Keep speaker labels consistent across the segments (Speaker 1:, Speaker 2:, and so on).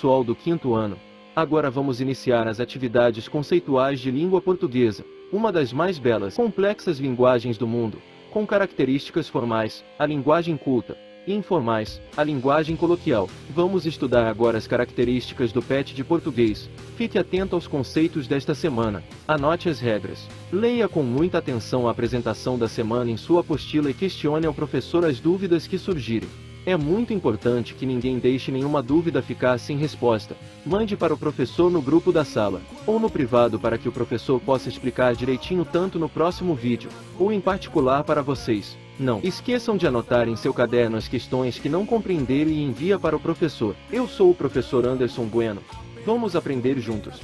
Speaker 1: pessoal do quinto ano. Agora vamos iniciar as atividades conceituais de língua portuguesa, uma das mais belas e complexas linguagens do mundo, com características formais, a linguagem culta, e informais, a linguagem coloquial. Vamos estudar agora as características do PET de português. Fique atento aos conceitos desta semana. Anote as regras. Leia com muita atenção a apresentação da semana em sua apostila e questione ao professor as dúvidas que surgirem. É muito importante que ninguém deixe nenhuma dúvida ficar sem resposta. Mande para o professor no grupo da sala, ou no privado para que o professor possa explicar direitinho tanto no próximo vídeo, ou em particular para vocês. Não esqueçam de anotar em seu caderno as questões que não compreenderem e envia para o professor. Eu sou o professor Anderson Bueno. Vamos aprender juntos.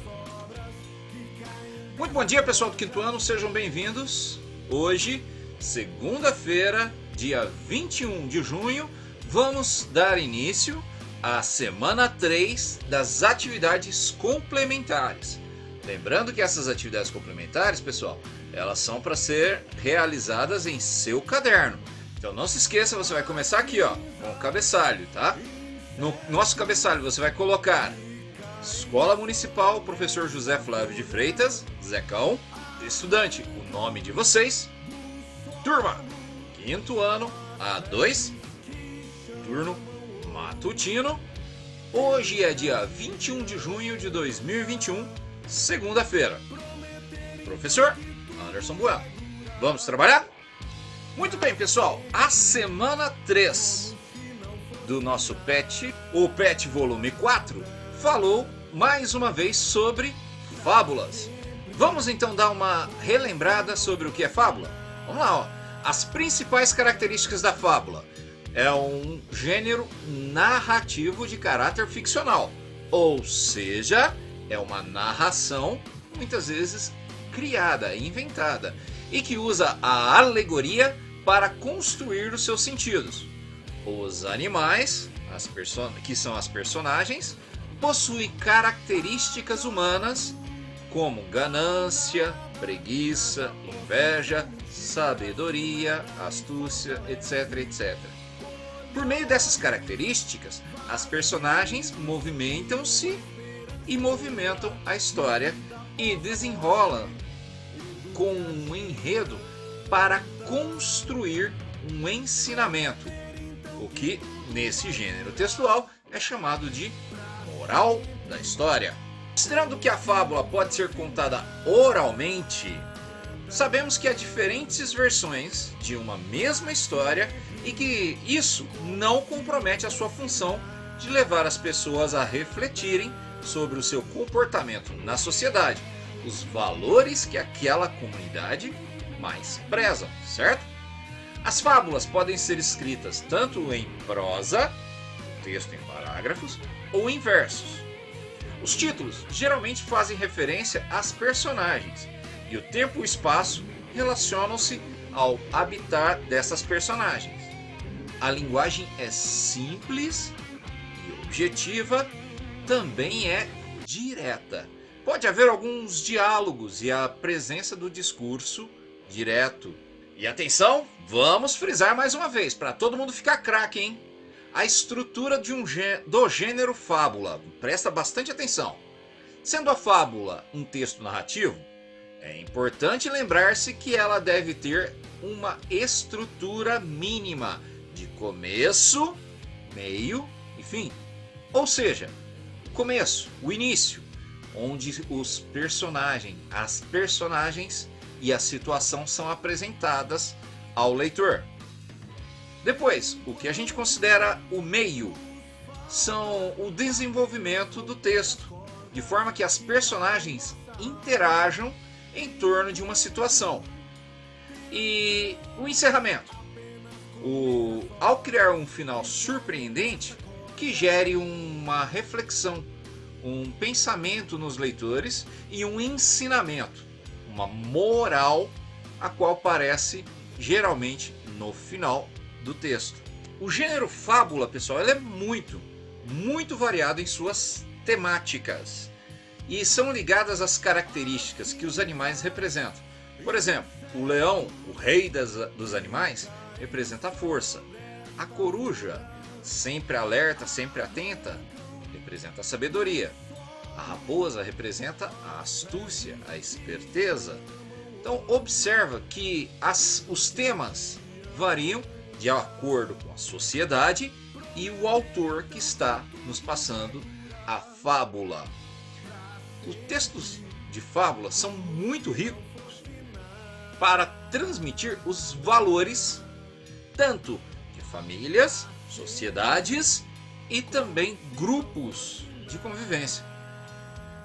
Speaker 2: Muito bom dia, pessoal do quinto ano, sejam bem-vindos. Hoje, segunda-feira, dia 21 de junho, vamos dar início à semana 3 das atividades complementares. Lembrando que essas atividades complementares, pessoal, elas são para ser realizadas em seu caderno. Então não se esqueça, você vai começar aqui, ó, com o cabeçalho, tá? No nosso cabeçalho você vai colocar Escola Municipal Professor José Flávio de Freitas, Zecão, estudante, o nome de vocês, turma, quinto ano, A2, turno matutino. Hoje é dia 21 de junho de 2021, segunda-feira. Professor Anderson Bueno. Vamos trabalhar? Muito bem, pessoal. A semana 3 do nosso PET, o PET volume 4, falou mais uma vez sobre fábulas. Vamos então dar uma relembrada sobre o que é fábula? Vamos lá, ó. As principais características da fábula. É um gênero narrativo de caráter ficcional, ou seja, é uma narração muitas vezes criada, inventada, e que usa a alegoria para construir os seus sentidos. Os animais, que são as personagens, possuem características humanas como ganância, preguiça, inveja, sabedoria, astúcia, etc, etc. Por meio dessas características, as personagens movimentam-se e movimentam a história e desenrolam com um enredo para construir um ensinamento, o que nesse gênero textual é chamado de moral da história. Considerando que a fábula pode ser contada oralmente, sabemos que há diferentes versões de uma mesma história e que isso não compromete a sua função de levar as pessoas a refletirem sobre o seu comportamento na sociedade, os valores que aquela comunidade mais prezam, certo? As fábulas podem ser escritas tanto em prosa, texto em parágrafos, ou em versos. Os títulos geralmente fazem referência às personagens, e o tempo e o espaço relacionam-se ao habitar dessas personagens. A linguagem é simples e objetiva, também é direta. Pode haver alguns diálogos e a presença do discurso direto. E atenção, vamos frisar mais uma vez, para todo mundo ficar craque, hein? A estrutura do gênero fábula. Presta bastante atenção. Sendo a fábula um texto narrativo, é importante lembrar-se que ela deve ter uma estrutura mínima de começo, meio e fim. Ou seja, o começo, o início, onde as personagens e a situação são apresentadas ao leitor. Depois, o que a gente considera o meio são o desenvolvimento do texto, de forma que as personagens interajam em torno de uma situação. E o encerramento, ao criar um final surpreendente que gere uma reflexão, um pensamento nos leitores e um ensinamento, uma moral, a qual aparece geralmente no final do texto. O gênero fábula, pessoal, ele é muito variado em suas temáticas e são ligadas às características que os animais representam. Por exemplo, o leão, o rei dos animais, representa a força. A coruja, sempre alerta, sempre atenta, representa a sabedoria. A raposa representa a astúcia, a esperteza. Então observa que os temas variam de acordo com a sociedade e o autor que está nos passando a fábula. Os textos de fábula são muito ricos para transmitir os valores tanto de famílias, sociedades e também grupos de convivência.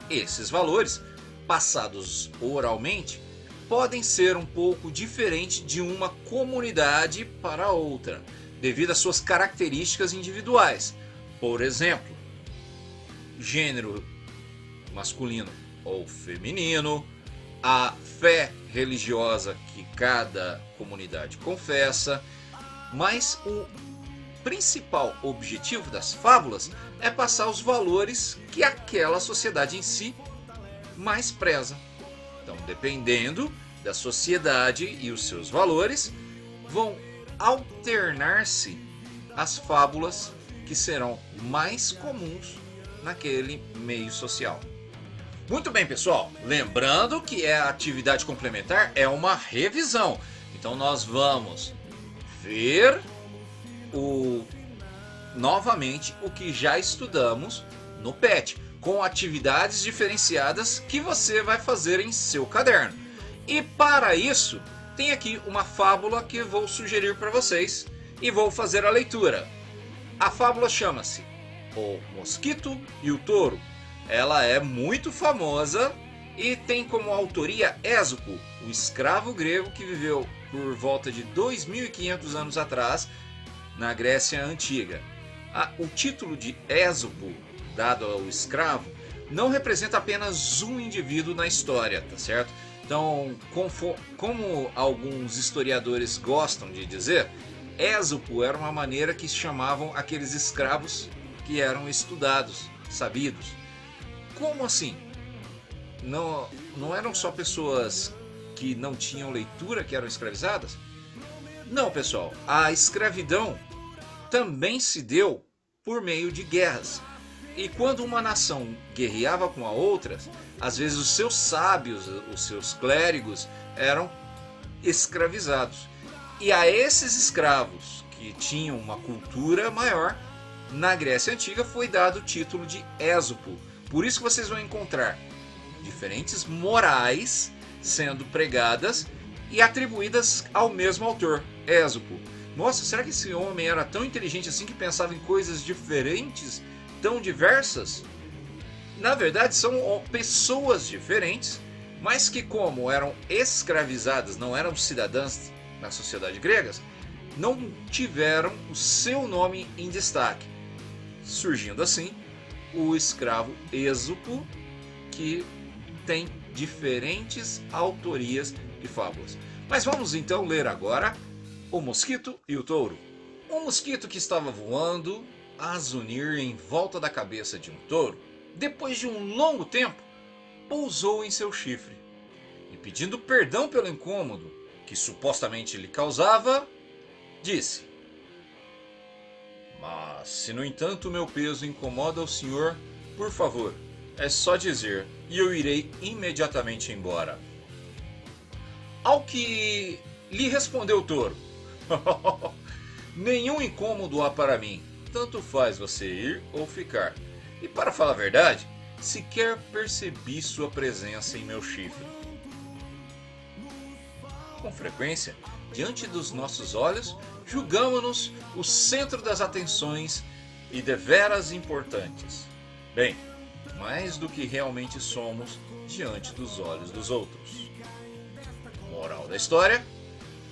Speaker 2: Esses valores, passados oralmente, podem ser um pouco diferentes de uma comunidade para outra, devido às suas características individuais. Por exemplo, gênero masculino ou feminino, a fé religiosa que cada comunidade confessa, mas o principal objetivo das fábulas é passar os valores que aquela sociedade em si mais preza. Então, dependendo da sociedade e os seus valores, vão alternar-se as fábulas que serão mais comuns naquele meio social. Muito bem, pessoal. Lembrando que a atividade complementar é uma revisão. Então, nós vamos ver novamente o que já estudamos no PET, com atividades diferenciadas que você vai fazer em seu caderno. E para isso, tem aqui uma fábula que vou sugerir para vocês e vou fazer a leitura. A fábula chama-se O Mosquito e o Touro. Ela é muito famosa e tem como autoria Ésopo, o escravo grego que viveu por volta de 2.500 anos atrás na Grécia Antiga. O título de Ésopo, dado ao escravo, não representa apenas um indivíduo na história, tá certo? Então, como alguns historiadores gostam de dizer, Ésopo era uma maneira que chamavam aqueles escravos que eram estudados, sabidos. Como assim? Não eram só pessoas que não tinham leitura que eram escravizadas? Não, pessoal. A escravidão também se deu por meio de guerras. E quando uma nação guerreava com a outra, às vezes os seus sábios, os seus clérigos eram escravizados. E a esses escravos que tinham uma cultura maior, na Grécia Antiga foi dado o título de Ésopo. Por isso que vocês vão encontrar diferentes morais sendo pregadas e atribuídas ao mesmo autor, Ésopo. Nossa, será que esse homem era tão inteligente assim que pensava em coisas diferentes, tão diversas? Na verdade, são pessoas diferentes, mas que como eram escravizadas, não eram cidadãs na sociedade grega, não tiveram o seu nome em destaque, surgindo assim o escravo Ésopo, que tem diferentes autorias de fábulas. Mas vamos então ler agora O Mosquito e o Touro. Um mosquito que estava voando a zunir em volta da cabeça de um touro, depois de um longo tempo, pousou em seu chifre e, pedindo perdão pelo incômodo que supostamente lhe causava, disse: "Mas se no entanto meu peso incomoda o senhor, por favor, é só dizer e eu irei imediatamente embora." Ao que lhe respondeu o touro: "Nenhum incômodo há para mim, tanto faz você ir ou ficar. E para falar a verdade, sequer percebi sua presença em meu chifre." Com frequência, diante dos nossos olhos, julgamos-nos o centro das atenções e deveras importantes. Bem, mais do que realmente somos diante dos olhos dos outros. Moral da história: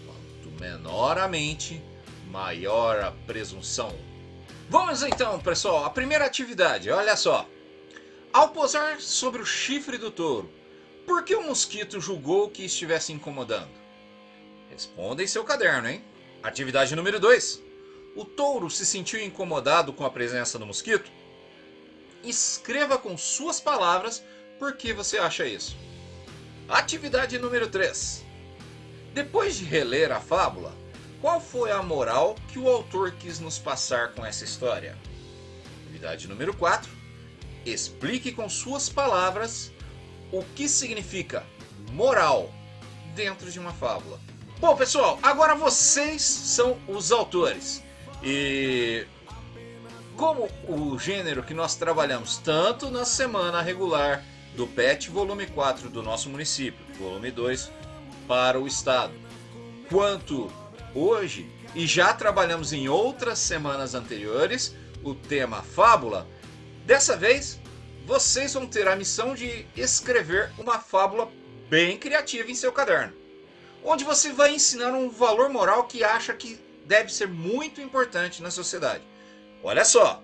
Speaker 2: quanto menor a mente, maior a presunção. Vamos então, pessoal, a primeira atividade, olha só. Ao pousar sobre o chifre do touro, por que o mosquito julgou que estivesse incomodando? Responda em seu caderno, hein? Atividade número 2. O touro se sentiu incomodado com a presença do mosquito? Escreva com suas palavras por que você acha isso. Atividade número 3. Depois de reler a fábula, qual foi a moral que o autor quis nos passar com essa história? Atividade número 4. explique com suas palavras o que significa moral dentro de uma fábula. Bom, pessoal, agora vocês são os autores. E como o gênero que nós trabalhamos tanto na semana regular do PET volume 4 do nosso município, volume 2 para o estado, quanto hoje, e já trabalhamos em outras semanas anteriores, o tema fábula, dessa vez vocês vão ter a missão de escrever uma fábula bem criativa em seu caderno, onde você vai ensinar um valor moral que acha que deve ser muito importante na sociedade. Olha só,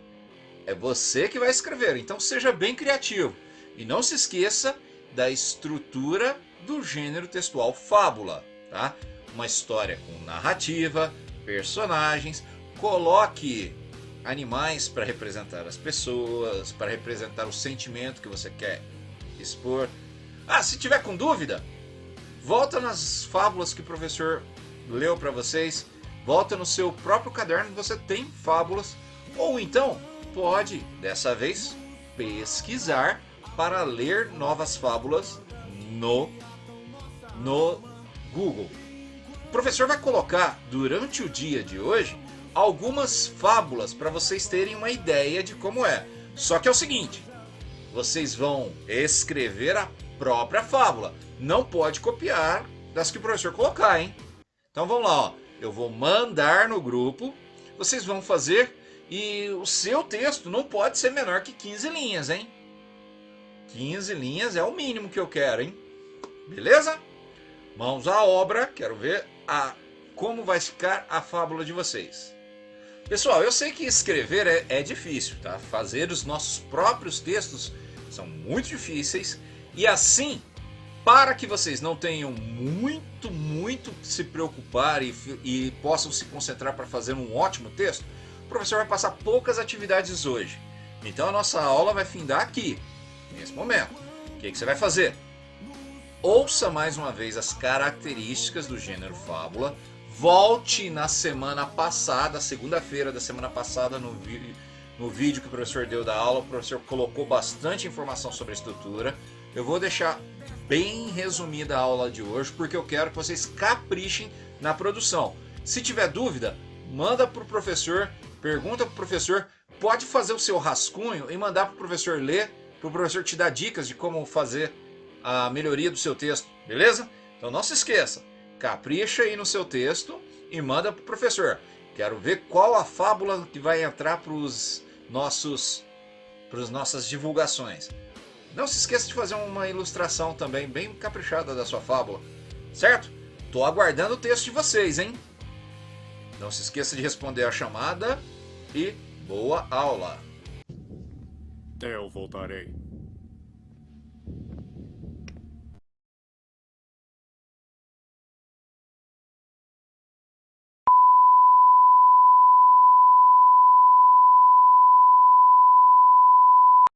Speaker 2: é você que vai escrever, então seja bem criativo. E não se esqueça da estrutura do gênero textual fábula, tá? Uma história com narrativa, personagens, coloque animais para representar as pessoas, para representar o sentimento que você quer expor. Ah, se tiver com dúvida, volta nas fábulas que o professor leu para vocês, volta no seu próprio caderno, você tem fábulas, ou então pode, dessa vez, pesquisar para ler novas fábulas no Google. O professor vai colocar durante o dia de hoje algumas fábulas para vocês terem uma ideia de como é. Só que é o seguinte, vocês vão escrever a própria fábula. Não pode copiar das que o professor colocar, hein? Então vamos lá, ó. Eu vou mandar no grupo, vocês vão fazer e o seu texto não pode ser menor que 15 linhas, hein? 15 linhas é o mínimo que eu quero, hein? Beleza? Mãos à obra, quero ver como vai ficar a fábula de vocês. Pessoal, eu sei que escrever é difícil, tá? Fazer os nossos próprios textos são muito difíceis e assim, para que vocês não tenham muito que se preocupar e possam se concentrar para fazer um ótimo texto, o professor vai passar poucas atividades hoje. Então a nossa aula vai findar aqui, nesse momento. O que você vai fazer? Ouça mais uma vez as características do gênero fábula. Volte na semana passada, segunda-feira da semana passada, no vídeo que o professor deu da aula. O professor colocou bastante informação sobre a estrutura. Eu vou deixar bem resumida a aula de hoje, porque eu quero que vocês caprichem na produção. Se tiver dúvida, manda para o professor, pergunta para o professor, pode fazer o seu rascunho e mandar para o professor ler, para o professor te dar dicas de como fazer a melhoria do seu texto, beleza? Então não se esqueça, capricha aí no seu texto e manda para o professor. Quero ver qual a fábula que vai entrar para as nossas divulgações. Não se esqueça de fazer uma ilustração também bem caprichada da sua fábula, certo? Tô aguardando o texto de vocês, hein? Não se esqueça de responder a chamada e boa aula!
Speaker 3: Eu voltarei.